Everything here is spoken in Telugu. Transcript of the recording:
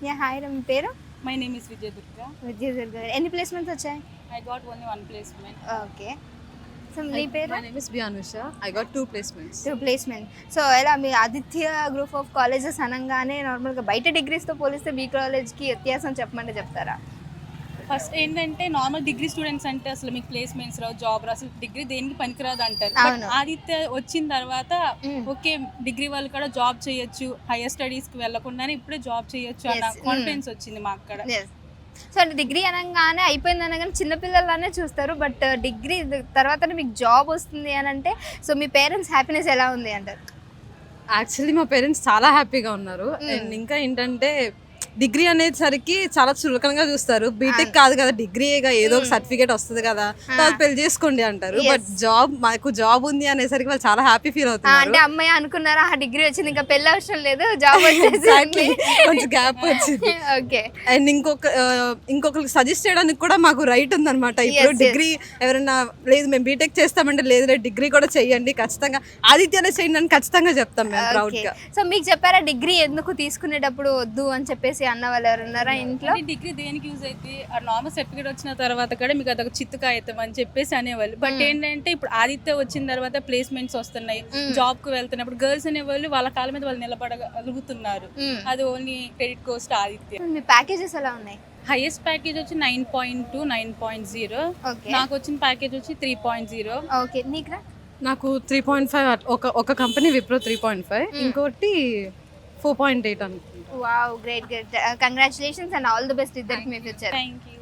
యా హాయ్ రా, మీ పేరు? My name is Vijay Durga. విద్యాదుర్గ గారు. ఎన్ని ప్లేస్మెంట్స్ వచ్చాయి? I got only one placement. Okay. So మీ పేరు? My name is Bianusha. I got 2 placements. 2 placement. So ఎలా మీ ఆదిత్య గ్రూప్ ఆఫ్ కాలేజెస్ అనగానే నార్మల్గా బయట డిగ్రీస్తో పోలిస్తే మీ కాలేజ్కి వ్యత్యాసం చెప్పమంటే చెప్తారా? ఫస్ట్ ఏంటంటే నార్మల్ డిగ్రీ స్టూడెంట్స్ అంటే అసలు మీకు ప్లేస్మెంట్స్ రావు, జాబ్ రావు, అసలు డిగ్రీ దేనికి పనికిరాదు అంటారు. బట్ అవును. ఆదిత్య వచ్చిన తర్వాత ఓకే డిగ్రీ వాళ్ళు కూడా జాబ్ చేయొచ్చు, హైయర్ స్టడీస్కి వెళ్ళకుండానే ఇప్పుడే జాబ్ చేయొచ్చు అన్న Yes. కాన్ఫిడెన్స్ వచ్చింది మాకు అక్కడ. సో అంటే డిగ్రీ అనగానే అయిపోయింది అనగానే చిన్నపిల్లలానే చూస్తారు, బట్ డిగ్రీ తర్వాత మీకు జాబ్ వస్తుంది అని అంటే సో మీ పేరెంట్స్ హ్యాపీనెస్ ఎలా ఉంది అంటారు? యాక్చువల్లీ మా పేరెంట్స్ చాలా హ్యాపీగా ఉన్నారు. అండ్ ఇంకా ఏంటంటే డిగ్రీ అనేసరికి చాలా చులకనగా చూస్తారు. బీటెక్ కాదు కదా, డిగ్రీగా ఏదో ఒక సర్టిఫికేట్ వస్తుంది కదా, తర్వాత పెళ్లి చేసుకోండి అంటారు. బట్ మాకు జాబ్ ఉంది అనేసరికి వాళ్ళు చాలా హ్యాపీ ఫీల్ అవుతున్నారు. అంటే అమ్మాయి అనుకున్నారా డిగ్రీ వచ్చింది ఇంకా పెళ్లి అవసరం లేదు, జాబ్ వచ్చేసి కొంచెం గ్యాప్ వచ్చింది. ఓకే. అండ్ ఇంకొకరికి సజెస్ట్ చేయడానికి కూడా మాకు రైట్ ఉందన్నమాట. ఇప్పుడు Yes. డిగ్రీ ఎవరైనా లేదు మేము బీటెక్ చేస్తామంటే లేదు లేదు డిగ్రీ కూడా చెయ్యండి, ఖచ్చితంగా ఆదిత్యనే చేయండి అని ఖచ్చితంగా చెప్తాం మేము ప్రౌడ్ గా. సో మీకు చెప్పారా డిగ్రీ ఎందుకు తీసుకునేటప్పుడు వద్దు అని చెప్పేసి అన్న వాళ్ళు ఎవరు ఉన్నారా ఇంట్లో? డిగ్రీ దేనికి యూజ్ అయితే ఆ నార్మల్ సర్టిఫికేట్ వచ్చిన తర్వాత కూడా మీకు అదొక చిత్తు కాగితం అని చెప్పేసి అనేవాళ్ళు. బట్ ఏంటంటే ఇప్పుడు ఆదిత్య వచ్చిన తర్వాత ప్లేస్మెంట్స్ వస్తున్నాయి, జాబ్ కు వెళ్తున్నప్పుడు గర్ల్స్ అనేవాళ్ళు వాళ్ళ కాళ్ళ మీద వాళ్ళు నిలబడగలుగుతున్నారు. అది ఓన్లీ క్రెడిట్ కోస్ట్ ఆదిత్య. మీ ప్యాకేజెస్ ఎలా ఉన్నాయి? హైయెస్ట్ ప్యాకేజ్ వచ్చి 9.2, 9.0. ఓకే. నాకు వచ్చిన ప్యాకేజ్ వచ్చి 3.0. ఓకే. నీకురా? నాకు 3.5 ఒక కంపెనీ విప్రో 3.5, ఇంకోటి 4.8 అనుకుంటా. Wow, great great. Congratulations and all the best ఇద్దరికి మీ ఫ్యూచర్. Thank you.